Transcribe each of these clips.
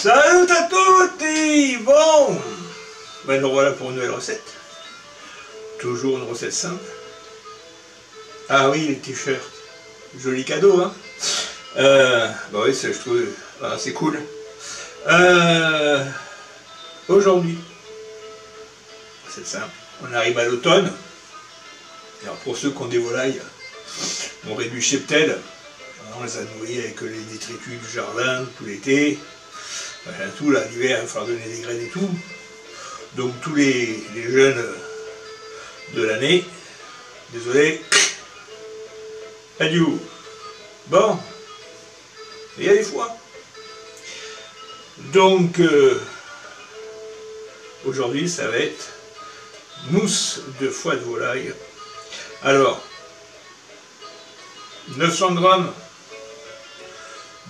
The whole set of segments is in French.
Salut à tutti! Bon, ben nous voilà pour une nouvelle recette. Toujours une recette simple. Ah oui, les t-shirts. Joli cadeau, hein? Bah oui, je trouve assez cool. Aujourd'hui, c'est simple. On arrive à l'automne. Alors pour ceux qui ont des volailles, on réduit le cheptel. On les a nourris avec les détritus du jardin tout l'été. Enfin, tout là, l'hiver, il va falloir donner des graines et tout. Donc tous les jeunes de l'année, désolé, adieu. Bon, il y a des fois. Donc aujourd'hui, ça va être mousse de foie de volaille. Alors, 900 g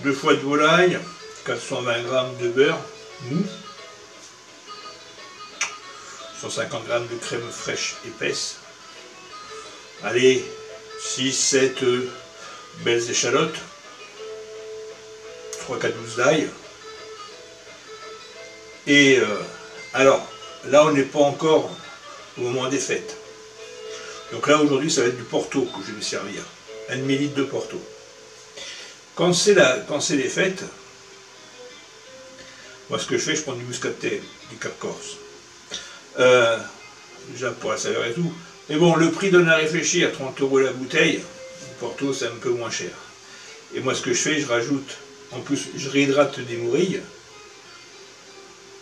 de foie de volaille, 420 g de beurre mou, 150 g de crème fraîche épaisse, allez, 6-7 belles échalotes, 3-4 gousses d'ail. Et alors, là on n'est pas encore au moment des fêtes. Donc là aujourd'hui ça va être du Porto que je vais me servir, 1 demi-litre de Porto. Quand c'est les fêtes, moi ce que je fais, je prends du muscatel, du Cap Corse. Déjà pour la saveur et tout. Mais bon, le prix donne à réfléchir, à 30 € la bouteille, le Porto c'est un peu moins cher. Et moi ce que je fais, je rajoute, en plus je réhydrate des mourilles,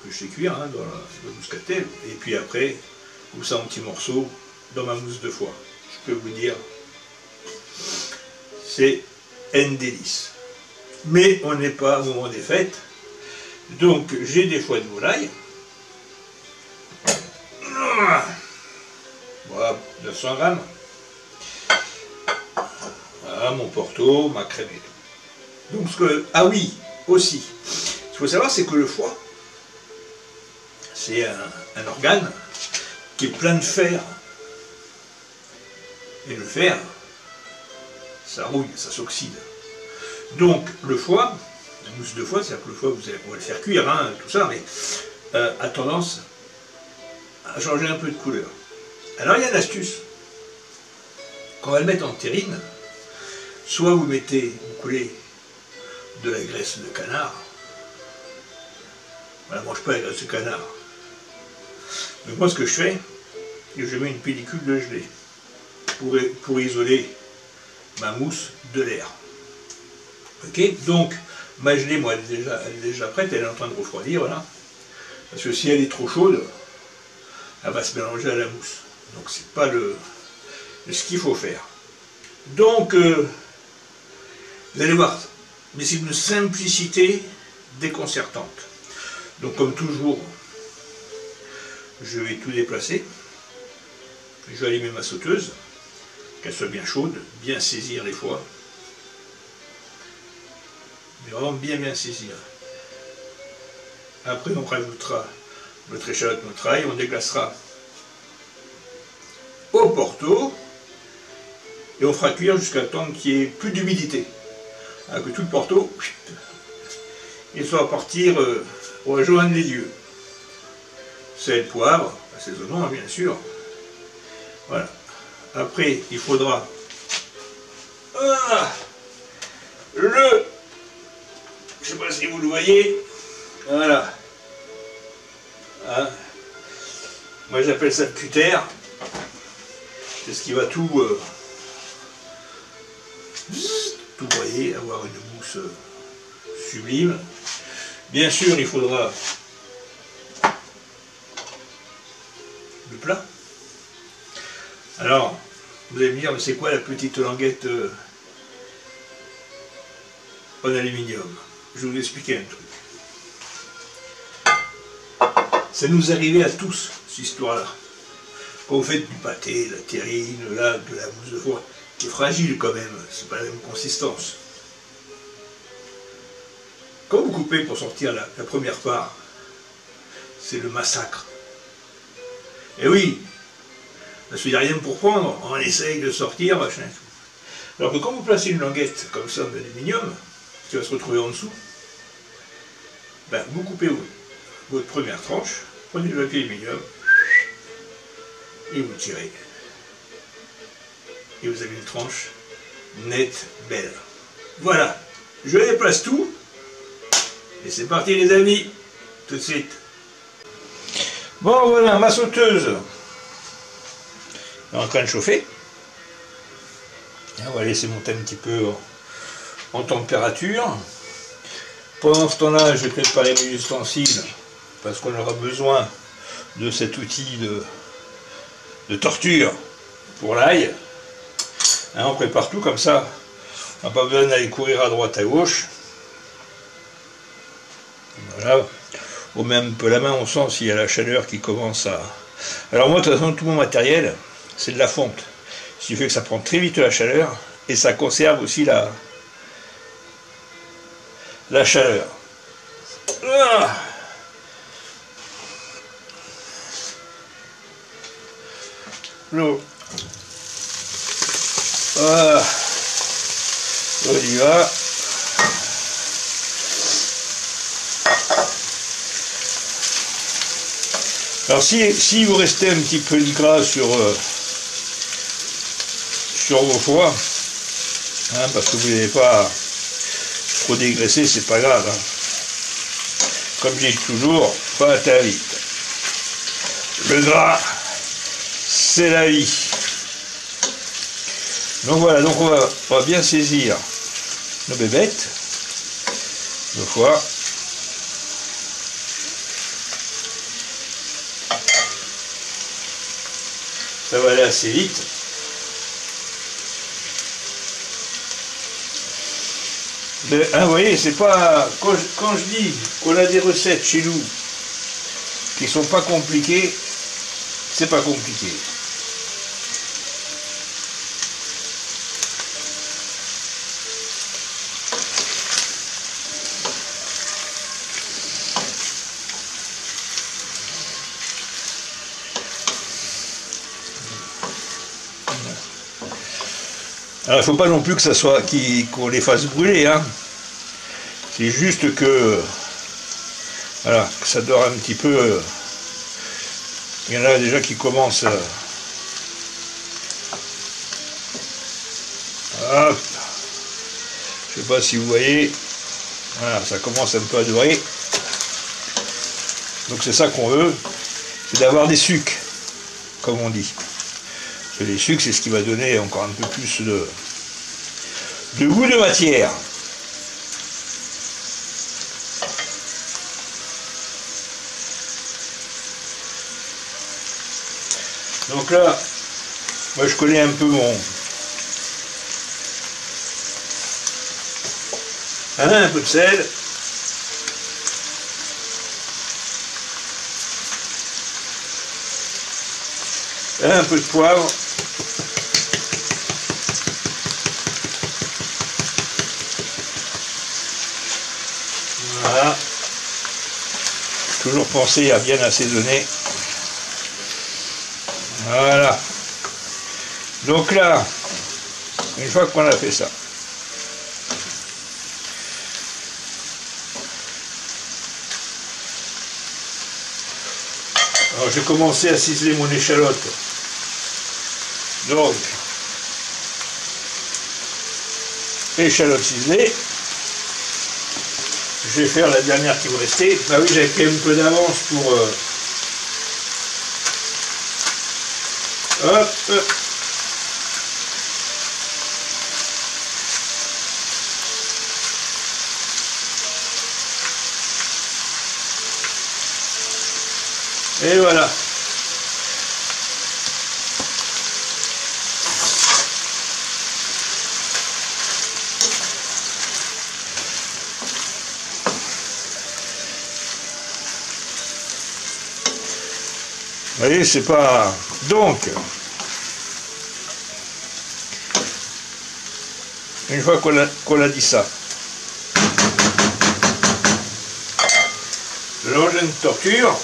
que je fais cuire hein, dans le muscatel, et puis après, comme ça en petits morceaux, dans ma mousse de foie. Je peux vous dire, c'est un délice. Mais on n'est pas au moment des fêtes, donc j'ai des foies de volaille. Voilà, 900 g. Voilà mon Porto, ma crème et tout. Donc ah oui, aussi, ce qu'il faut savoir c'est que le foie, c'est un organe qui est plein de fer. Et le fer, ça rouille, ça s'oxyde. Donc le foie, la mousse de foie, c'est-à-dire que le foie, on va le faire cuire, hein, tout ça, mais a tendance à changer un peu de couleur. Alors il y a une astuce. Quand on va le mettre en terrine, soit vous coulez de la graisse de canard. On ne mange pas la graisse de canard. Donc moi ce que je fais, c'est que je mets une pellicule de gelée pour isoler ma mousse de l'air. Ok, donc ma gelée, moi, elle est déjà prête, elle est en train de refroidir, voilà. Parce que si elle est trop chaude, elle va se mélanger à la mousse. Donc c'est pas ce qu'il faut faire. Donc vous allez voir, mais c'est une simplicité déconcertante. Donc comme toujours, je vais tout déplacer. Je vais allumer ma sauteuse, qu'elle soit bien chaude, bien saisir les foies. Mais vraiment bien saisir. Après on rajoutera notre échalote, notre ail, on déglacera au Porto et on fera cuire jusqu'à temps qu'il n'y ait plus d'humidité. Alors que tout le Porto, il soit partir rejoindre les lieux. Sel, poivre, assaisonnement bien sûr. Voilà. Après, il faudra je ne sais pas si vous le voyez, voilà. Hein. Moi j'appelle ça le cutter. C'est ce qui va tout broyer, avoir une mousse sublime. Bien sûr, il faudra le plat. Alors, vous allez me dire, mais c'est quoi la petite languette en aluminium? Je vais vous expliquer un truc. Ça nous arrivait à tous, cette histoire-là. Quand vous faites du pâté, la terrine, là, de la mousse de foie, qui est fragile quand même, c'est pas la même consistance. Quand vous coupez pour sortir la première part, c'est le massacre. Et oui, parce qu'il n'y a rien pour prendre, on essaye de sortir, machin. Alors que quand vous placez une languette comme ça en aluminium, qui va se retrouver en dessous, Ben, vous coupez votre première tranche, prenez le papier aluminium et vous tirez. Et vous avez une tranche nette, belle. Voilà, je déplace tout. Et c'est parti les amis, tout de suite. Bon voilà, ma sauteuse est en train de chauffer. On va laisser monter un petit peu en température. Pendant ce temps-là, je vais préparer mes ustensiles parce qu'on aura besoin de cet outil de torture pour l'ail. Hein, on prépare tout comme ça, on n'a pas besoin d'aller courir à droite à gauche. Voilà, on met un peu la main, on sent s'il y a la chaleur qui commence à... Alors moi de toute façon tout mon matériel c'est de la fonte, ce qui fait que ça prend très vite la chaleur et ça conserve aussi la chaleur. Ah. L'eau. Voilà. On y va. Alors si vous restez un petit peu de gras sur vos foies, hein, parce que vous n'avez pas trop dégraissé, c'est pas grave. Hein. Comme je dis toujours, pas à vite. Le gras, c'est la vie. Donc voilà, donc on va bien saisir nos bébêtes, nos foies. Ça va aller assez vite. Hein, vous voyez, c'est pas... Quand je dis qu'on a des recettes chez nous qui sont pas compliquées, c'est pas compliqué. Alors il ne faut pas non plus que ça soit qu'on les fasse brûler, hein. C'est juste que voilà, que ça dort un petit peu. Il y en a déjà qui commencent. Hop. Je sais pas si vous voyez. Voilà, ça commence un peu à dorer. Donc c'est ça qu'on veut, c'est d'avoir des sucs, comme on dit. Les sucres, c'est ce qui va donner encore un peu plus de goût de matière. Donc là, moi je connais un peu un peu de sel. Un peu de poivre. Voilà. Toujours penser à bien assaisonner. Voilà. Donc là, une fois qu'on a fait ça, alors j'ai commencé à ciseler mon échalote. Donc, échalote ciselée. Je vais faire la dernière qui me restait. Bah oui, j'avais pris un peu d'avance pour... Hop. Et voilà. Vous voyez, c'est pas... Donc, une fois qu'on a dit ça, l'engin de torture,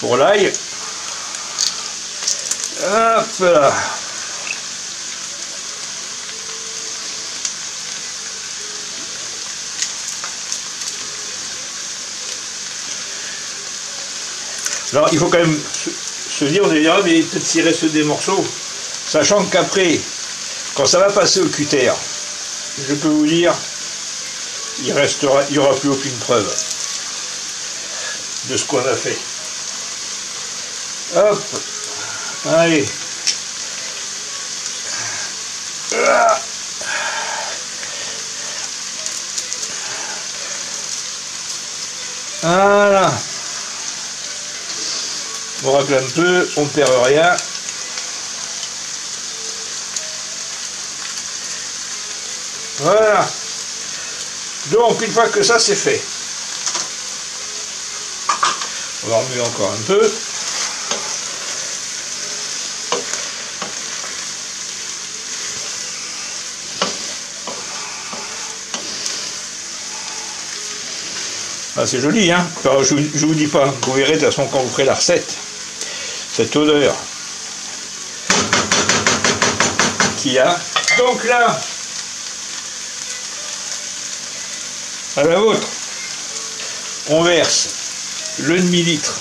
pour l'ail, hop là. Alors il faut quand même se dire, on est là, mais peut-être s'il reste des morceaux, sachant qu'après, quand ça va passer au cutter, je peux vous dire, il n'y aura plus aucune preuve de ce qu'on a fait. Hop, allez. Voilà. On racle un peu, on ne perd rien. Voilà. Donc une fois que ça c'est fait, on va remuer encore un peu. Ah, c'est joli, hein. Alors, je vous dis pas, vous verrez de toute façon quand vous ferez la recette, cette odeur qu'il y a. Donc là, à la vôtre, on verse le demi-litre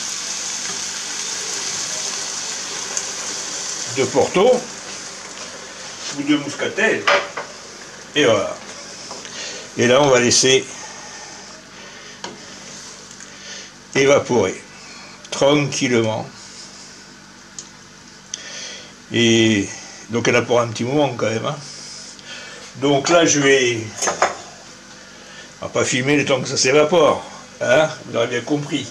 de Porto ou de Muscatel, et voilà. Et là, on va laisser évaporer tranquillement. Et donc elle a pour un petit moment quand même, hein. Donc là je vais, on va pas filmer le temps que ça s'évapore, hein, vous aurez bien compris.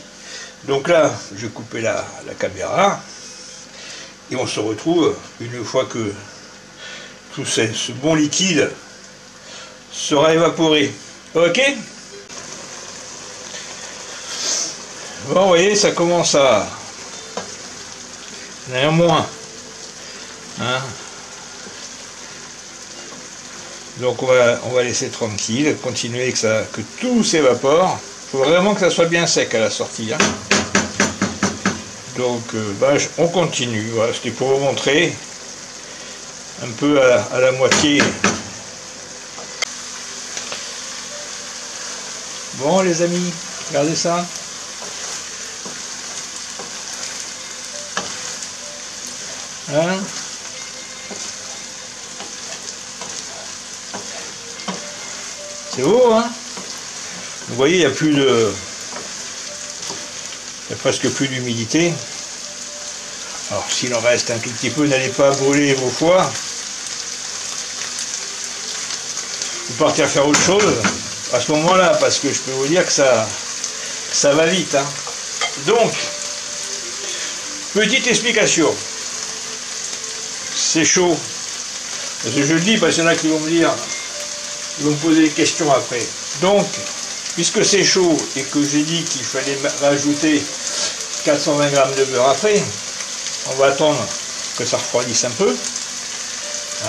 Donc là je vais couper la caméra et on se retrouve une fois que tout ce bon liquide sera évaporé. Ok? Bon, vous voyez, ça commence à... Il y en a moins. Hein? Donc on va laisser tranquille, continuer que tout s'évapore. Il faut vraiment que ça soit bien sec à la sortie. Hein? Donc on continue. Voilà, c'était pour vous montrer un peu à la moitié. Bon les amis, regardez ça. Hein? C'est beau, hein? Vous voyez, il n'y a plus de... Il n'y a presque plus d'humidité. Alors, s'il en reste un tout petit peu, n'allez pas brûler vos foies. Vous partez à faire autre chose à ce moment-là, parce que je peux vous dire que ça va vite, hein? Donc, petite explication. C'est chaud. Parce que je le dis, parce qu'il y en a qui vont me dire, ils vont me poser des questions après. Donc, puisque c'est chaud et que j'ai dit qu'il fallait rajouter 420 g de beurre après, on va attendre que ça refroidisse un peu.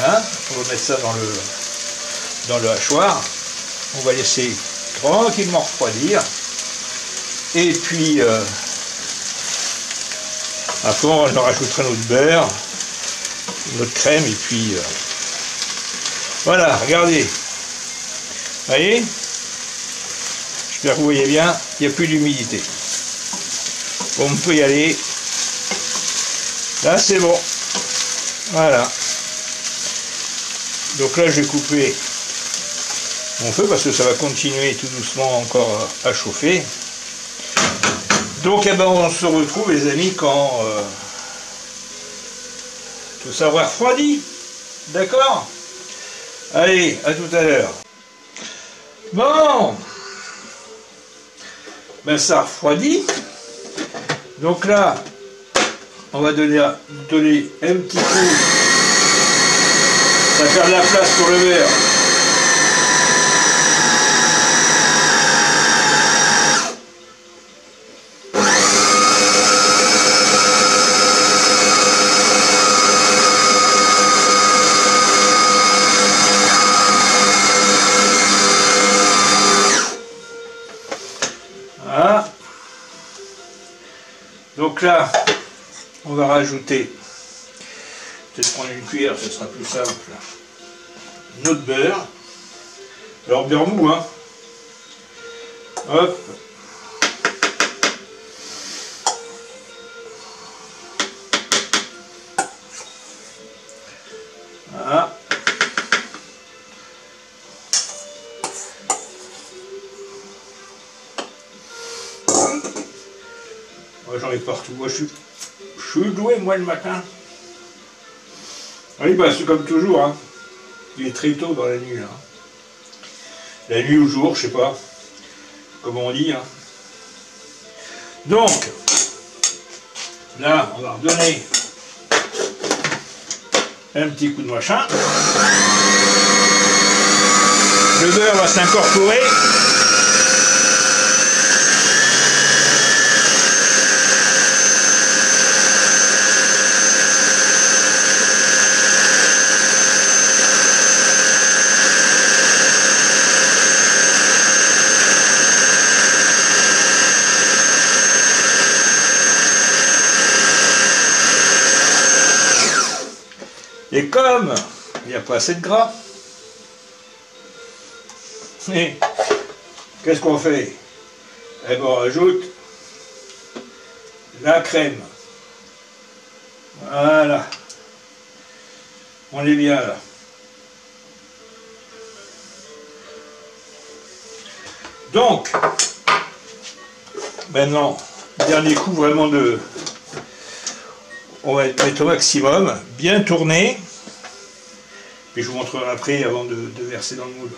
Hein, on va mettre ça dans le hachoir. On va laisser tranquillement refroidir. Et puis, après, on rajoutera notre beurre, notre crème, et puis voilà, regardez. Vous voyez? J'espère que vous voyez bien, il n'y a plus d'humidité. On peut y aller. Là, c'est bon. Voilà. Donc là, je vais couper mon feu parce que ça va continuer tout doucement encore à chauffer. Donc, eh ben, on se retrouve, les amis, quand tout ça aura refroidi. D'accord? Allez, à tout à l'heure. Bon, ben ça refroidit. Donc là, on va donner un petit coup. Ça va faire de la place pour le beurre. Voilà. Donc là, on va rajouter, peut-être prendre une cuillère, ce sera plus simple, notre beurre. Alors beurre mou, hein. Hop. Voilà. Moi j'en ai partout. Moi je suis doué moi le matin. Oui bah c'est comme toujours hein. Il est très tôt dans la nuit là. La nuit ou jour, je sais pas comment on dit hein. Donc là on va redonner un petit coup de machin. Le beurre va s'incorporer. Et comme il n'y a pas assez de gras, qu'est-ce qu'on fait? Eh bien on rajoute la crème. Voilà. On est bien là. Donc, maintenant, dernier coup vraiment de... On va mettre au maximum, bien tourner. Puis je vous montrerai après avant de verser dans le moule.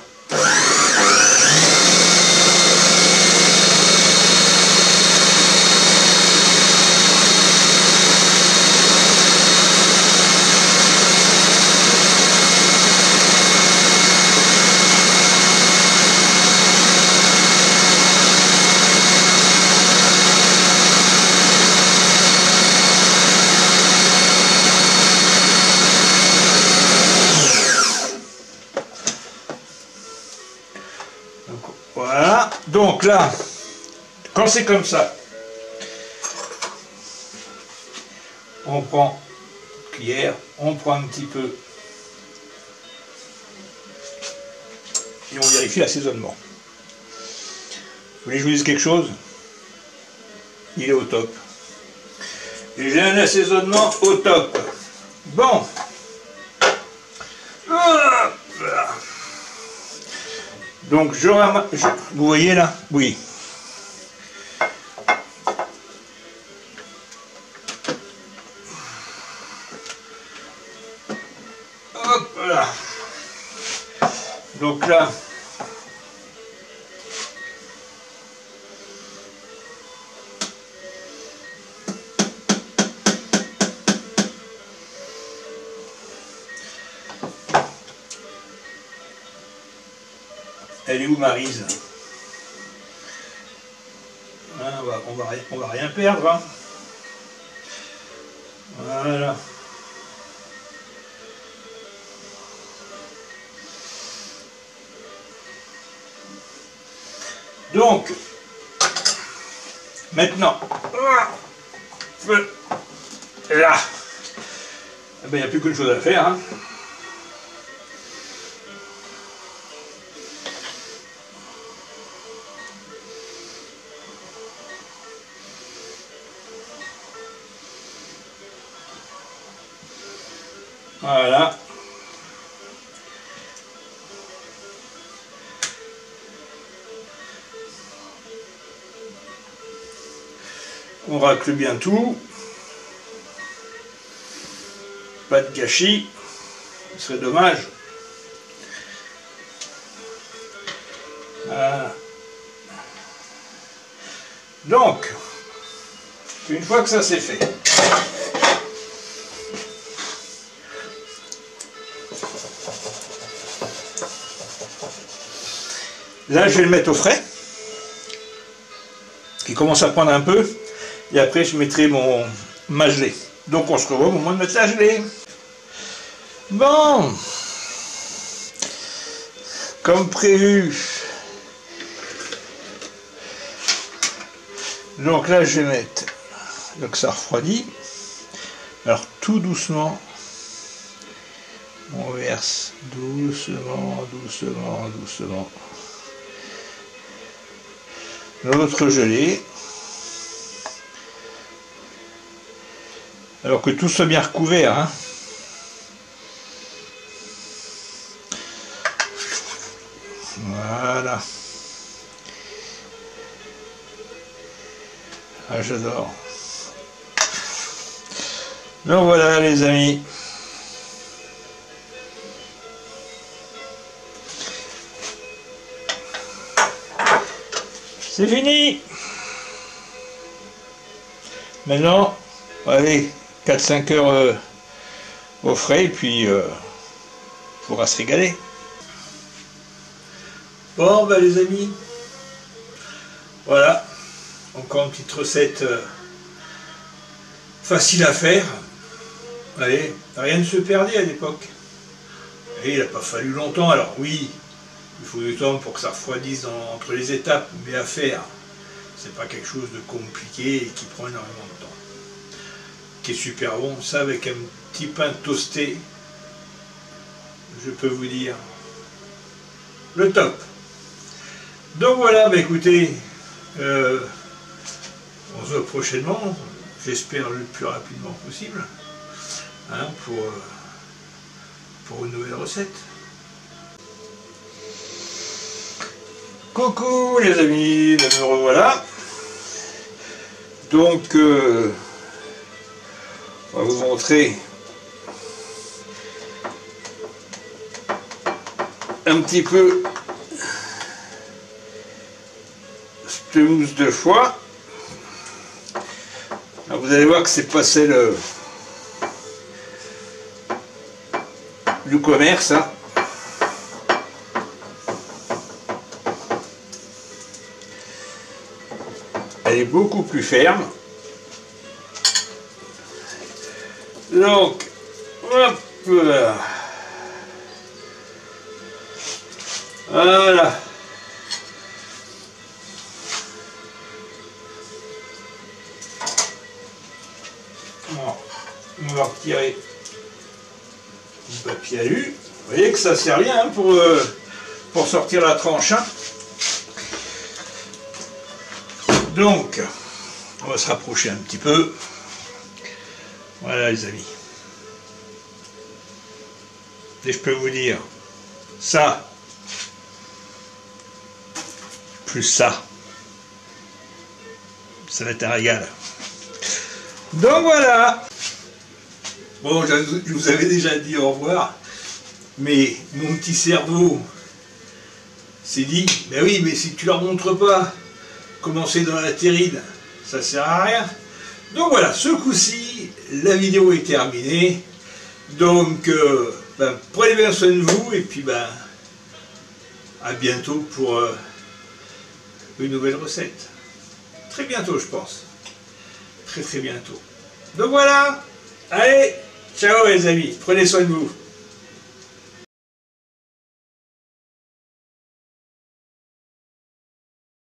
Voilà, donc là, quand c'est comme ça, on prend une cuillère, on prend un petit peu et on vérifie l'assaisonnement. Vous voulez que je vous dise quelque chose? Il est au top. Et j'ai un assaisonnement au top. Bon. Voilà. Donc je ramasse, vous voyez là? Oui. Hop là. Donc là, elle est où Maryse? Hein, on va rien perdre. Hein. Voilà. Donc, maintenant, là, il n'y a plus qu'une chose à faire. Hein. Voilà. On racle bien tout. Pas de gâchis. Ce serait dommage. Voilà. Donc, une fois que ça c'est fait, là je vais le mettre au frais, qui commence à prendre un peu, et après je mettrai ma gelée. Donc on se revoit au moment de mettre la gelée. Bon, comme prévu. Donc là je vais mettre, donc ça refroidit. Alors tout doucement, on verse doucement, doucement, doucement. Notre gelée. Alors que tout soit bien recouvert. Hein. Voilà. Ah, j'adore. Donc voilà les amis. C'est fini. Maintenant, allez, 4-5 heures au frais, et puis il faudra se régaler. Bon, bah les amis, voilà, encore une petite recette facile à faire. Allez, rien ne se perdait à l'époque. Et il n'a pas fallu longtemps, alors oui, il faut du temps pour que ça refroidisse entre les étapes, mais à faire, c'est pas quelque chose de compliqué et qui prend énormément de temps. Qui est super bon, ça avec un petit pain toasté, je peux vous dire, le top. Donc voilà, bah écoutez, on se voit prochainement, j'espère le plus rapidement possible, hein, pour une nouvelle recette. Coucou les amis, me revoilà. Donc, on va vous montrer un petit peu cette mousse de foie. Alors, vous allez voir que c'est pas celle du commerce, hein. Elle est beaucoup plus ferme. Donc, hop là. Voilà. Bon, on va retirer le papier alu. Vous voyez que ça sert rien, hein, pour sortir la tranche, hein. Donc, on va se rapprocher un petit peu. Voilà les amis. Et je peux vous dire, ça, plus ça, ça va être un régal. Donc voilà. Bon, je vous avais déjà dit au revoir, mais mon petit cerveau s'est dit, ben oui, mais si tu leur montres pas comment c'est dans la terrine, ça sert à rien. Donc voilà, ce coup-ci, la vidéo est terminée. Donc, ben, prenez bien soin de vous, et puis ben, à bientôt pour une nouvelle recette. Très bientôt, je pense. Très très bientôt. Donc voilà, allez, ciao les amis, prenez soin de vous.